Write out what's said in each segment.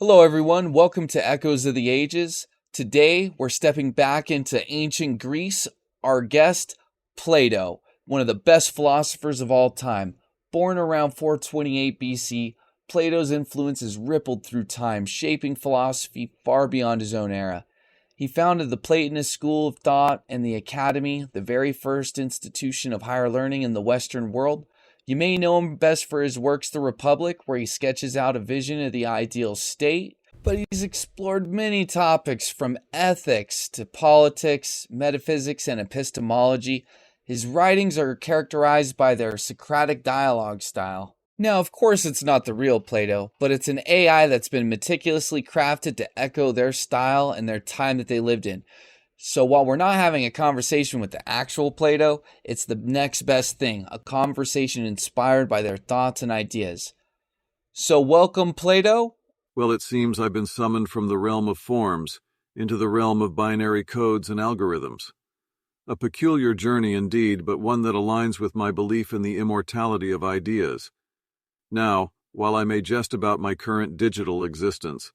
Hello, everyone. Welcome to Echoes of the Ages. Today, we're stepping back into ancient Greece. Our guest, Plato, one of the best philosophers of all time. Born around 428 BC, Plato's influence has rippled through time, shaping philosophy far beyond his own era. He founded the Platonist school of thought and the Academy, the very first institution of higher learning in the Western world. You may know him best for his works The Republic, where he sketches out a vision of the ideal state, but he's explored many topics from ethics to politics, metaphysics, and epistemology. His writings are characterized by their Socratic dialogue style. Now, of course, it's not the real Plato, but it's an AI that's been meticulously crafted to echo their style and their time that they lived in. So while we're not having a conversation with the actual Plato, it's the next best thing, a conversation inspired by their thoughts and ideas. So welcome, Plato. Well, it seems I've been summoned from the realm of forms into the realm of binary codes and algorithms. A peculiar journey indeed, but one that aligns with my belief in the immortality of ideas. Now, while I may jest about my current digital existence,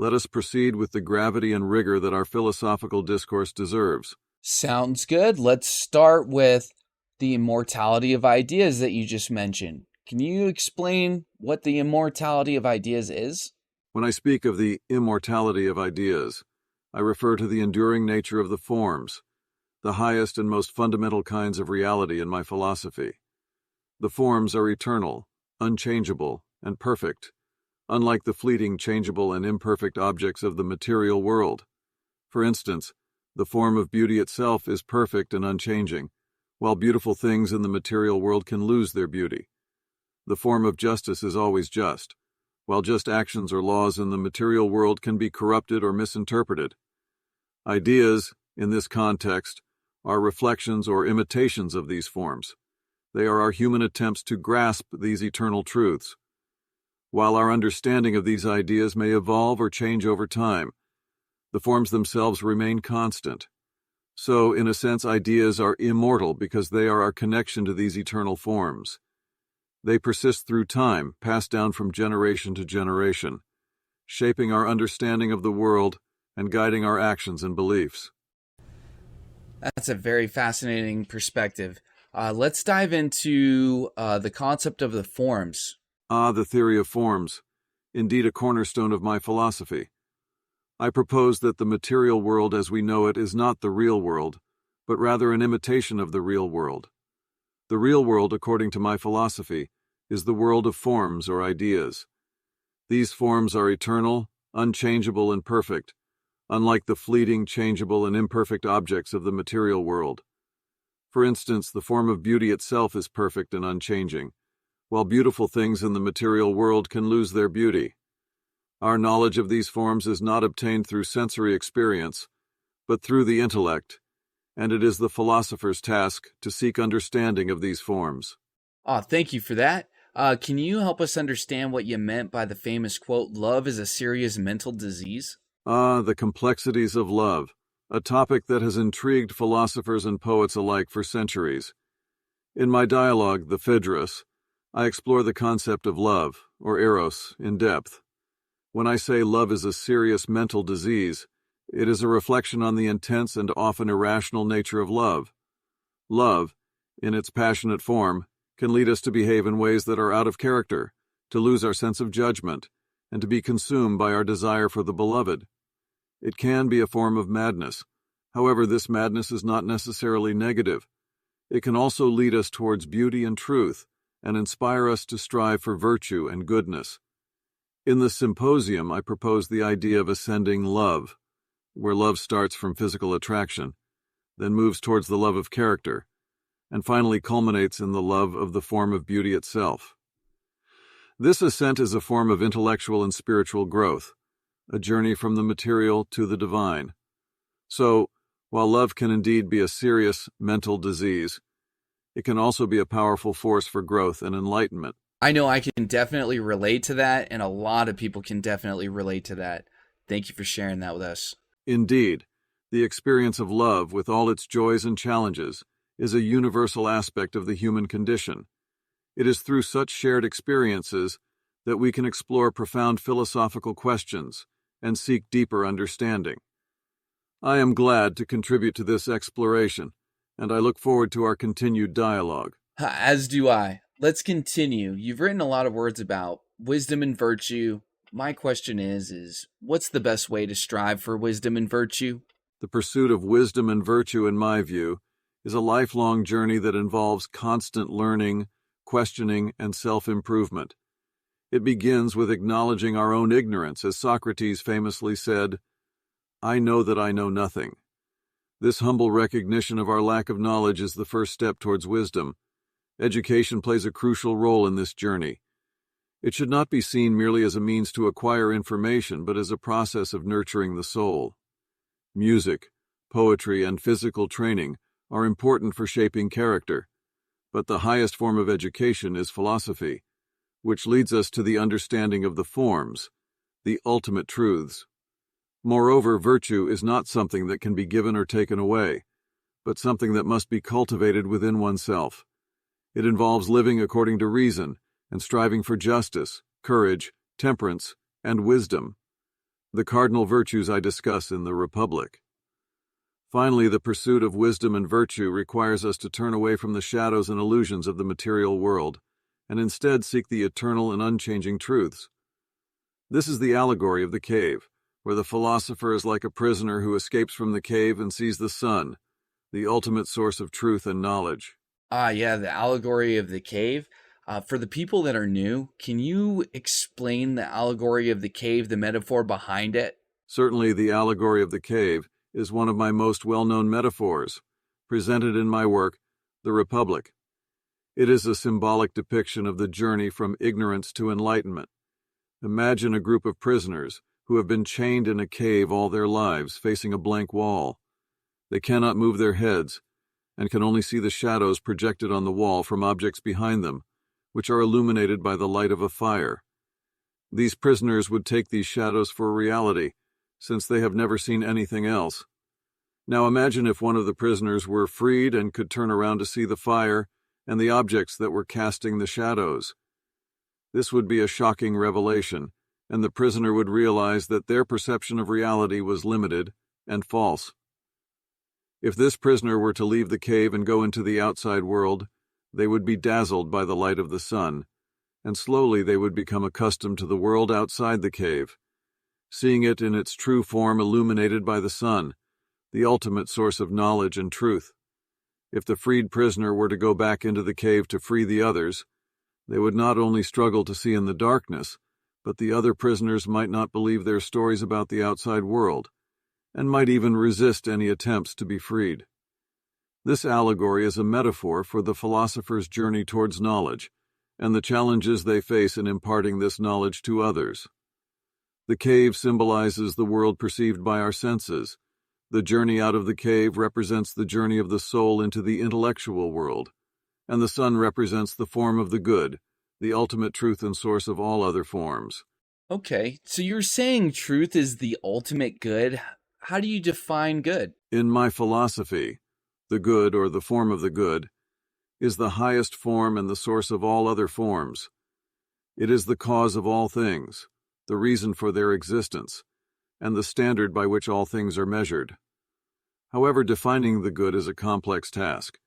let us proceed with the gravity and rigor that our philosophical discourse deserves. Sounds good. Let's start with the immortality of ideas that you just mentioned. Can you explain what the immortality of ideas is? When I speak of the immortality of ideas, I refer to the enduring nature of the forms, the highest and most fundamental kinds of reality in my philosophy. The forms are eternal, unchangeable, and perfect, unlike the fleeting, changeable, and imperfect objects of the material world. For instance, the form of beauty itself is perfect and unchanging, while beautiful things in the material world can lose their beauty. The form of justice is always just, while just actions or laws in the material world can be corrupted or misinterpreted. Ideas, in this context, are reflections or imitations of these forms. They are our human attempts to grasp these eternal truths. While our understanding of these ideas may evolve or change over time, the forms themselves remain constant. So, in a sense, ideas are immortal because they are our connection to these eternal forms. They persist through time, passed down from generation to generation, shaping our understanding of the world and guiding our actions and beliefs. That's a very fascinating perspective. Let's dive into the concept of the forms. The theory of forms, indeed a cornerstone of my philosophy. I propose that the material world as we know it is not the real world, but rather an imitation of the real world. The real world, according to my philosophy, is the world of forms or ideas. These forms are eternal, unchangeable, and perfect, unlike the fleeting, changeable, and imperfect objects of the material world. For instance, the form of beauty itself is perfect and unchanging, while beautiful things in the material world can lose their beauty. Our knowledge of these forms is not obtained through sensory experience, but through the intellect, and it is the philosopher's task to seek understanding of these forms. Thank you for that. Can you help us understand what you meant by the famous quote, "Love is a serious mental disease"? The complexities of love, a topic that has intrigued philosophers and poets alike for centuries. In my dialogue, The Phaedrus, I explore the concept of love, or eros, in depth. When I say love is a serious mental disease, it is a reflection on the intense and often irrational nature of love. Love, in its passionate form, can lead us to behave in ways that are out of character, to lose our sense of judgment, and to be consumed by our desire for the beloved. It can be a form of madness. However, this madness is not necessarily negative. It can also lead us towards beauty and truth, and inspire us to strive for virtue and goodness. In the symposium, I propose the idea of ascending love, where love starts from physical attraction, then moves towards the love of character, and finally culminates in the love of the form of beauty itself. This ascent is a form of intellectual and spiritual growth, a journey from the material to the divine. So, while love can indeed be a serious mental disease, it can also be a powerful force for growth and enlightenment. I know I can definitely relate to that, and a lot of people can definitely relate to that. Thank you for sharing that with us. Indeed, the experience of love, with all its joys and challenges, is a universal aspect of the human condition. It is through such shared experiences that we can explore profound philosophical questions and seek deeper understanding. I am glad to contribute to this exploration, and I look forward to our continued dialogue. As do I. Let's continue. You've written a lot of words about wisdom and virtue. My question is what's the best way to strive for wisdom and virtue? The pursuit of wisdom and virtue, in my view, is a lifelong journey that involves constant learning, questioning, and self-improvement. It begins with acknowledging our own ignorance, as Socrates famously said, "I know that I know nothing." This humble recognition of our lack of knowledge is the first step towards wisdom. Education plays a crucial role in this journey. It should not be seen merely as a means to acquire information, but as a process of nurturing the soul. Music, poetry, and physical training are important for shaping character, but the highest form of education is philosophy, which leads us to the understanding of the forms, the ultimate truths. Moreover, virtue is not something that can be given or taken away, but something that must be cultivated within oneself. It involves living according to reason and striving for justice, courage, temperance, and wisdom, the cardinal virtues I discuss in the Republic. Finally, the pursuit of wisdom and virtue requires us to turn away from the shadows and illusions of the material world, and instead seek the eternal and unchanging truths. This is the allegory of the cave, where the philosopher is like a prisoner who escapes from the cave and sees the sun, the ultimate source of truth and knowledge. Yeah, the allegory of the cave. For the people that are new, can you explain the allegory of the cave, the metaphor behind it? Certainly, the allegory of the cave is one of my most well-known metaphors, presented in my work, The Republic. It is a symbolic depiction of the journey from ignorance to enlightenment. Imagine a group of prisoners who have been chained in a cave all their lives, facing a blank wall. They cannot move their heads, and can only see the shadows projected on the wall from objects behind them, which are illuminated by the light of a fire. These prisoners would take these shadows for reality, since they have never seen anything else. Now imagine if one of the prisoners were freed and could turn around to see the fire and the objects that were casting the shadows. This would be a shocking revelation, and the prisoner would realize that their perception of reality was limited and false. If this prisoner were to leave the cave and go into the outside world, they would be dazzled by the light of the sun, and slowly they would become accustomed to the world outside the cave, seeing it in its true form illuminated by the sun, the ultimate source of knowledge and truth. If the freed prisoner were to go back into the cave to free the others, they would not only struggle to see in the darkness, but the other prisoners might not believe their stories about the outside world, and might even resist any attempts to be freed. This allegory is a metaphor for the philosopher's journey towards knowledge, and the challenges they face in imparting this knowledge to others. The cave symbolizes the world perceived by our senses. The journey out of the cave represents the journey of the soul into the intellectual world, and the sun represents the form of the good, the ultimate truth and source of all other forms. Okay, so you're saying truth is the ultimate good. How do you define good? In my philosophy, the good, or the form of the good, is the highest form and the source of all other forms. It is the cause of all things, the reason for their existence, and the standard by which all things are measured. However, defining the good is a complex task.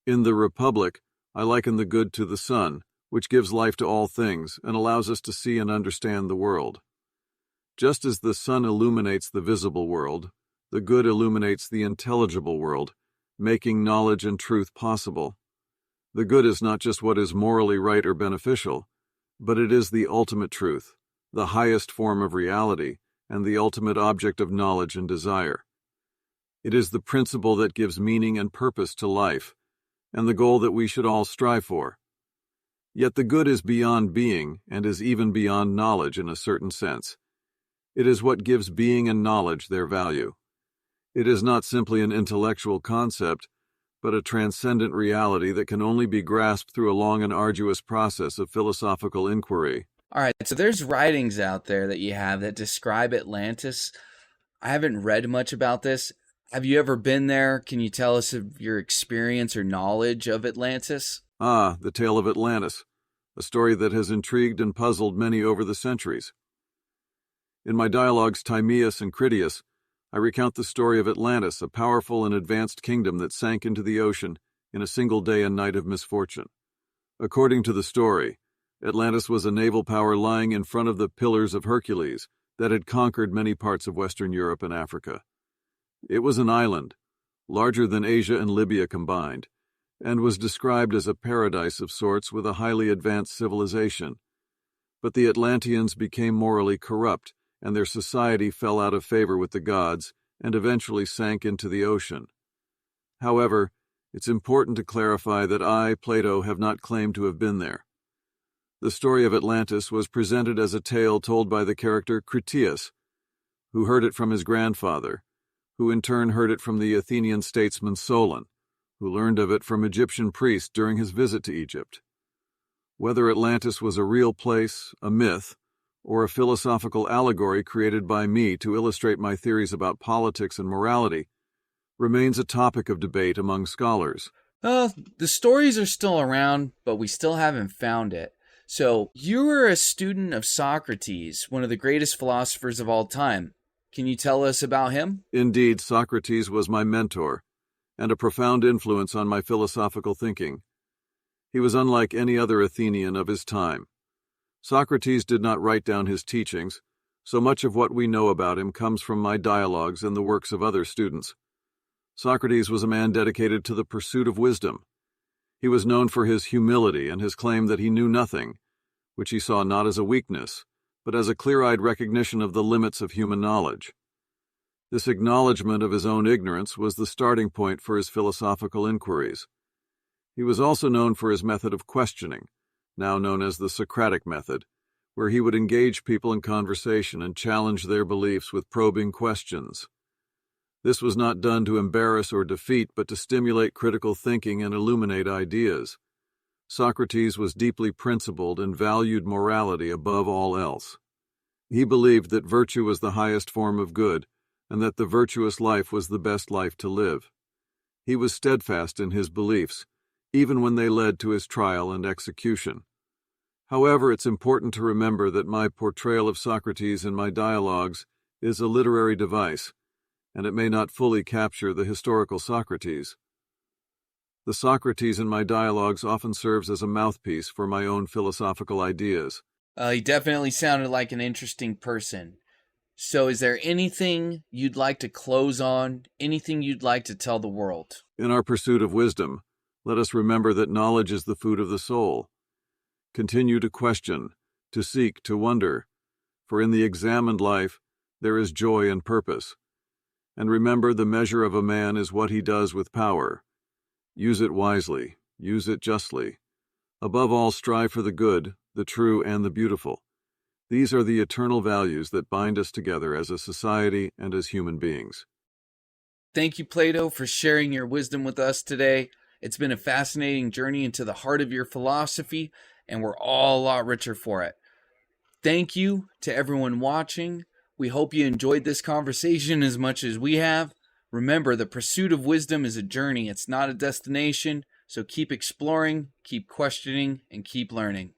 In the Republic, I liken the good to the sun, which gives life to all things and allows us to see and understand the world. Just as the sun illuminates the visible world, the good illuminates the intelligible world, making knowledge and truth possible. The good is not just what is morally right or beneficial, but it is the ultimate truth, the highest form of reality, and the ultimate object of knowledge and desire. It is the principle that gives meaning and purpose to life, and the goal that we should all strive for. Yet the good is beyond being and is even beyond knowledge in a certain sense. It is what gives being and knowledge their value. It is not simply an intellectual concept, but a transcendent reality that can only be grasped through a long and arduous process of philosophical inquiry. All right, so there's writings out there that you have that describe Atlantis. I haven't read much about this. Have you ever been there? Can you tell us of your experience or knowledge of Atlantis? The tale of Atlantis, a story that has intrigued and puzzled many over the centuries. In my dialogues Timaeus and Critias, I recount the story of Atlantis, a powerful and advanced kingdom that sank into the ocean in a single day and night of misfortune. According to the story, Atlantis was a naval power lying in front of the Pillars of Hercules that had conquered many parts of Western Europe and Africa. It was an island, larger than Asia and Libya combined, and was described as a paradise of sorts with a highly advanced civilization. But the Atlanteans became morally corrupt, and their society fell out of favor with the gods and eventually sank into the ocean. However, it's important to clarify that I, Plato, have not claimed to have been there. The story of Atlantis was presented as a tale told by the character Critias, who heard it from his grandfather, who in turn heard it from the Athenian statesman Solon, who learned of it from Egyptian priests during his visit to Egypt. Whether Atlantis was a real place, a myth, or a philosophical allegory created by me to illustrate my theories about politics and morality, remains a topic of debate among scholars. The stories are still around, but we still haven't found it. So, you were a student of Socrates, one of the greatest philosophers of all time. Can you tell us about him? Indeed, Socrates was my mentor, and a profound influence on my philosophical thinking. He was unlike any other Athenian of his time. Socrates did not write down his teachings, so much of what we know about him comes from my dialogues and the works of other students. Socrates was a man dedicated to the pursuit of wisdom. He was known for his humility and his claim that he knew nothing, which he saw not as a weakness, but as a clear-eyed recognition of the limits of human knowledge. This acknowledgement of his own ignorance was the starting point for his philosophical inquiries. He was also known for his method of questioning, now known as the Socratic method, where he would engage people in conversation and challenge their beliefs with probing questions. This was not done to embarrass or defeat, but to stimulate critical thinking and illuminate ideas. Socrates was deeply principled and valued morality above all else. He believed that virtue was the highest form of good, and that the virtuous life was the best life to live. He was steadfast in his beliefs, even when they led to his trial and execution. However, it's important to remember that my portrayal of Socrates in my dialogues is a literary device, and it may not fully capture the historical Socrates. The Socrates in my dialogues often serves as a mouthpiece for my own philosophical ideas. He definitely sounded like an interesting person. So is there anything you'd like to close on? Anything you'd like to tell the world? In our pursuit of wisdom, let us remember that knowledge is the food of the soul. Continue to question, to seek, to wonder, for in the examined life there is joy and purpose. And remember, the measure of a man is what he does with power. Use it wisely, use it justly. Above all, strive for the good, the true, and the beautiful. These are the eternal values that bind us together as a society and as human beings. Thank you, Plato, for sharing your wisdom with us today. It's been a fascinating journey into the heart of your philosophy, and we're all a lot richer for it. Thank you to everyone watching. We hope you enjoyed this conversation as much as we have. Remember, the pursuit of wisdom is a journey. It's not a destination. So keep exploring, keep questioning, and keep learning.